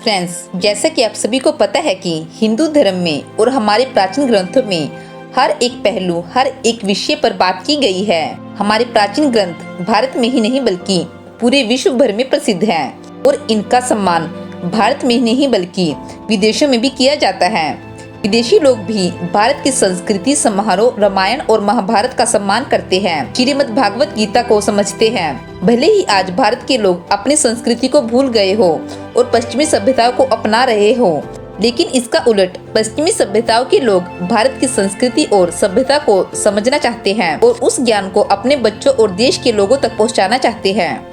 Friends, जैसा कि आप सभी को पता है कि हिंदू धर्म में और हमारे प्राचीन ग्रंथों में हर एक पहलू, हर एक विषय पर बात की गई है। हमारे प्राचीन ग्रंथ भारत में ही नहीं बल्कि पूरे विश्व भर में प्रसिद्ध हैं और इनका सम्मान भारत में ही नहीं बल्कि विदेशों में भी किया जाता है। विदेशी लोग भी भारत की संस्कृति, समारोह, रामायण और महाभारत का सम्मान करते हैं, श्रीमद् भागवत गीता को समझते हैं। भले ही आज भारत के लोग अपनी संस्कृति को भूल गए हो और पश्चिमी सभ्यताओं को अपना रहे हो, लेकिन इसका उलट पश्चिमी सभ्यताओं के लोग भारत की संस्कृति और सभ्यता को समझना चाहते हैं और उस ज्ञान को अपने बच्चों और देश के लोगों तक पहुंचाना चाहते हैं।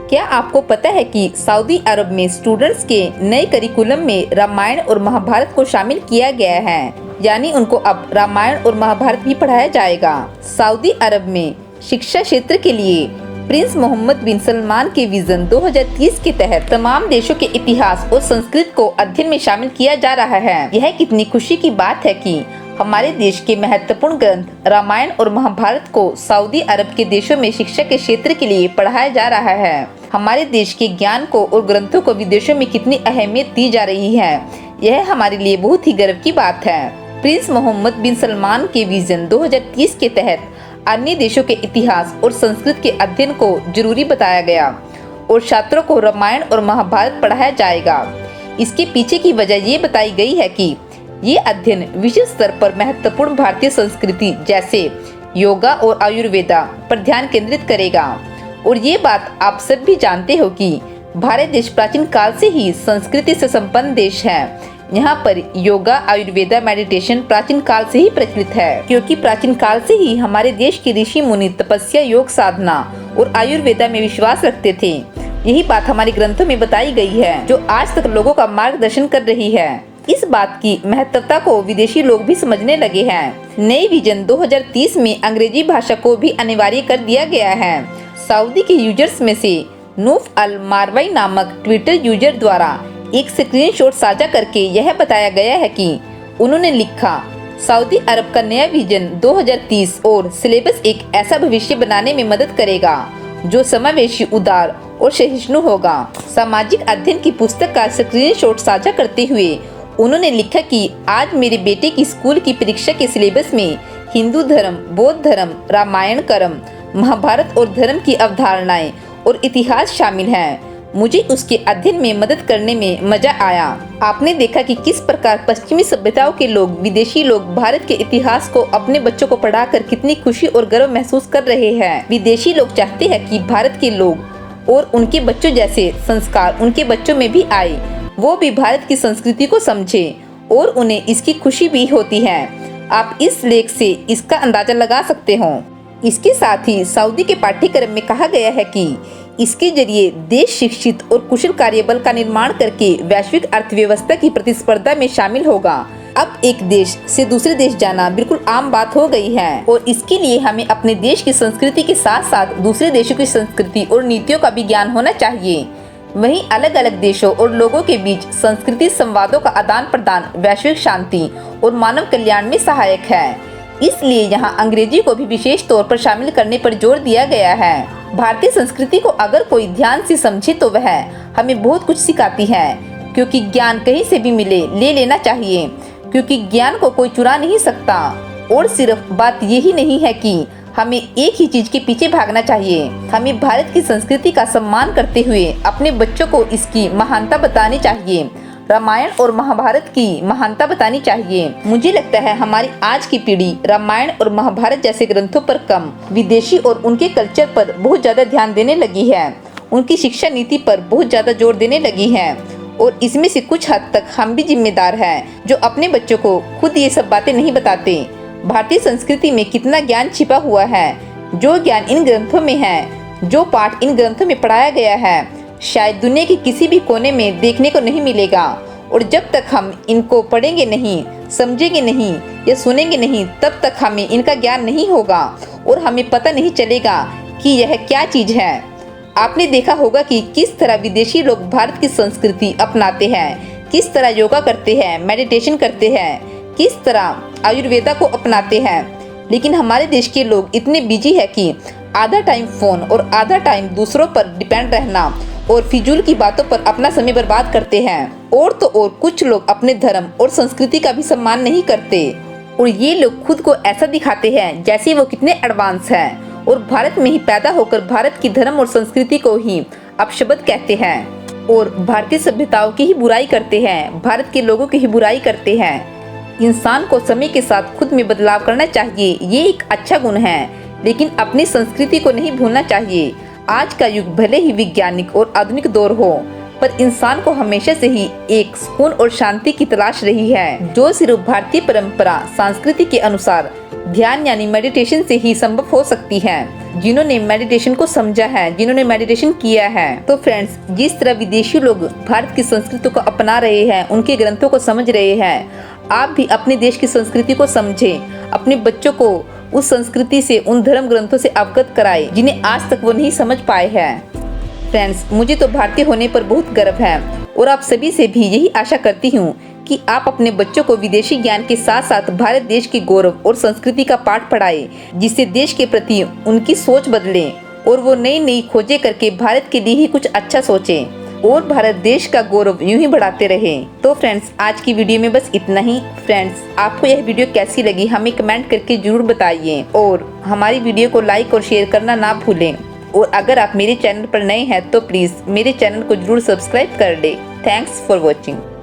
क्या आपको पता है कि सऊदी अरब में स्टूडेंट्स के नए करिकुलम में रामायण और महाभारत को शामिल किया गया है, यानी उनको अब रामायण और महाभारत भी पढ़ाया जाएगा। सऊदी अरब में शिक्षा क्षेत्र के लिए प्रिंस मोहम्मद बिन सलमान के विजन 2030 के तहत तमाम देशों के इतिहास और संस्कृति को अध्ययन में शामिल किया जा रहा है। यह कितनी खुशी की बात है कि हमारे देश के महत्वपूर्ण ग्रंथ रामायण और महाभारत को सऊदी अरब के देशों में शिक्षा के क्षेत्र के लिए पढ़ाया जा रहा है। हमारे देश के ज्ञान को और ग्रंथों को विदेशों में कितनी अहमियत दी जा रही है, यह हमारे लिए बहुत ही गर्व की बात है। प्रिंस मोहम्मद बिन सलमान के विजन 2030 के तहत अन्य देशों के इतिहास और संस्कृति के अध्ययन को जरूरी बताया गया और छात्रों को रामायण और महाभारत पढ़ाया जाएगा। इसके पीछे की वजह ये बताई गई है कि ये अध्ययन विश्व स्तर पर महत्वपूर्ण भारतीय संस्कृति जैसे योगा और आयुर्वेदा पर ध्यान केंद्रित करेगा। और ये बात आप सब भी जानते हो कि भारत देश प्राचीन काल से ही संस्कृति से संपन्न देश है। यहाँ पर योगा, आयुर्वेदा, मेडिटेशन प्राचीन काल से ही प्रचलित है, क्योंकि प्राचीन काल से ही हमारे देश के ऋषि मुनि तपस्या, योग साधना और आयुर्वेदा में विश्वास रखते थे। यही बात हमारे ग्रंथों में बताई गई है, जो आज तक लोगों का मार्गदर्शन कर रही है। इस बात की महत्वता को विदेशी लोग भी समझने लगे हैं। नए विजन 2030 में अंग्रेजी भाषा को भी अनिवार्य कर दिया गया है। सऊदी के यूजर्स में से नूफ अल मारवाई नामक ट्विटर यूजर द्वारा एक स्क्रीनशॉट साझा करके यह बताया गया है कि उन्होंने लिखा, सऊदी अरब का नया विजन 2030 और सिलेबस एक ऐसा भविष्य बनाने में मदद करेगा जो समावेशी, उदार और सहिष्णु होगा। सामाजिक अध्ययन की पुस्तक का स्क्रीनशॉट साझा करते हुए उन्होंने लिखा कि आज मेरे बेटे की स्कूल की परीक्षा के सिलेबस में हिंदू धर्म, बौद्ध धर्म, रामायण, कर्म, महाभारत और धर्म की अवधारणाएं और इतिहास शामिल हैं। मुझे उसके अध्ययन में मदद करने में मजा आया। आपने देखा कि किस प्रकार पश्चिमी सभ्यताओं के लोग, विदेशी लोग भारत के इतिहास को अपने बच्चों को पढ़ाकर कितनी खुशी और गर्व महसूस कर रहे हैं। विदेशी लोग चाहते हैं कि भारत के लोग और उनके बच्चों जैसे संस्कार उनके बच्चों में भी आए, वो भी भारत की संस्कृति को समझे और उन्हें इसकी खुशी भी होती है। आप इस लेख से इसका अंदाजा लगा सकते हो। इसके साथ ही सऊदी के पाठ्यक्रम में कहा गया है कि इसके जरिए देश शिक्षित और कुशल कार्यबल का निर्माण करके वैश्विक अर्थव्यवस्था की प्रतिस्पर्धा में शामिल होगा। अब एक देश से दूसरे देश जाना बिल्कुल आम बात हो गई है और इसके लिए हमें अपने देश की संस्कृति के साथ साथ दूसरे देशों की संस्कृति और नीतियों का भी ज्ञान होना चाहिए। वहीं अलग अलग देशों और लोगों के बीच संस्कृति संवादों का आदान प्रदान वैश्विक शांति और मानव कल्याण में सहायक है। इसलिए यहाँ अंग्रेजी को भी विशेष तौर पर शामिल करने पर जोर दिया गया है। भारतीय संस्कृति को अगर कोई ध्यान से समझे तो वह हमें बहुत कुछ सिखाती है, क्योंकि ज्ञान कहीं से भी मिले ले लेना चाहिए, क्योंकि ज्ञान को कोई चुरा नहीं सकता। और सिर्फ बात यही नहीं है कि हमें एक ही चीज के पीछे भागना चाहिए, हमें भारत की संस्कृति का सम्मान करते हुए अपने बच्चों को इसकी महानता बतानी चाहिए, रामायण और महाभारत की महानता बतानी चाहिए। मुझे लगता है हमारी आज की पीढ़ी रामायण और महाभारत जैसे ग्रंथों पर कम, विदेशी और उनके कल्चर पर बहुत ज्यादा ध्यान देने लगी है, उनकी शिक्षा नीति पर बहुत ज्यादा जोर देने लगी है। और इसमें से कुछ हद तक हम भी जिम्मेदार हैं, जो अपने बच्चों को खुद ये सब बातें नहीं बताते। भारतीय संस्कृति में कितना ज्ञान छिपा हुआ है, जो ज्ञान इन ग्रंथों में है, जो पाठ इन ग्रंथों में पढ़ाया गया है, शायद दुनिया के किसी भी कोने में देखने को नहीं मिलेगा। और जब तक हम इनको पढ़ेंगे नहीं, समझेंगे नहीं या सुनेंगे नहीं, तब तक हमें इनका ज्ञान नहीं होगा और हमें पता नहीं चलेगा कि यह क्या चीज है। आपने देखा होगा कि किस तरह विदेशी लोग भारत की संस्कृति अपनाते हैं, किस तरह योगा करते हैं, मेडिटेशन करते हैं, किस तरह आयुर्वेदा को अपनाते हैं। लेकिन हमारे देश के लोग इतने बिजी है कि आधा टाइम फोन और आधा टाइम दूसरों पर डिपेंड रहना और फिजूल की बातों पर अपना समय बर्बाद करते हैं। और तो और कुछ लोग अपने धर्म और संस्कृति का भी सम्मान नहीं करते और ये लोग खुद को ऐसा दिखाते हैं जैसे वो कितने एडवांस हैं और भारत में ही पैदा होकर भारत की धर्म और संस्कृति को ही अपशब्द कहते हैं और भारतीय सभ्यताओं की ही बुराई करते हैं, भारत के लोगों की ही बुराई करते हैं। इंसान को समय के साथ खुद में बदलाव करना चाहिए, ये एक अच्छा गुण है, लेकिन अपनी संस्कृति को नहीं भूलना चाहिए। आज का युग भले ही वैज्ञानिक और आधुनिक दौर हो, पर इंसान को हमेशा से ही एक सुकून और शांति की तलाश रही है, जो सिर्फ भारतीय परंपरा संस्कृति के अनुसार ध्यान यानी मेडिटेशन से ही संभव हो सकती है। जिन्होंने मेडिटेशन को समझा है, जिन्होंने मेडिटेशन किया है। तो फ्रेंड्स, जिस तरह विदेशी लोग भारत की संस्कृति को अपना रहे हैं, उनके ग्रंथों को समझ रहे हैं, आप भी अपने देश की संस्कृति को समझें, अपने बच्चों को उस संस्कृति से, उन धर्म ग्रंथों से अवगत कराएं जिन्हें आज तक वो नहीं समझ पाए हैं। फ्रेंड्स, मुझे तो भारतीय होने पर बहुत गर्व है और आप सभी से भी यही आशा करती हूँ कि आप अपने बच्चों को विदेशी ज्ञान के साथ साथ भारत देश के गौरव और संस्कृति का पाठ पढ़ाएं, जिससे देश के प्रति उनकी सोच बदले और वो नई नई खोजें करके भारत के लिए ही कुछ अच्छा सोचें और भारत देश का गौरव यूं ही बढ़ाते रहे। तो फ्रेंड्स, आज की वीडियो में बस इतना ही। फ्रेंड्स, आपको यह वीडियो कैसी लगी हमें कमेंट करके जरूर बताइए और हमारी वीडियो को लाइक और शेयर करना ना भूलें। और अगर आप मेरे चैनल पर नए हैं तो प्लीज़ मेरे चैनल को जरूर सब्सक्राइब कर दें। Thanks for watching.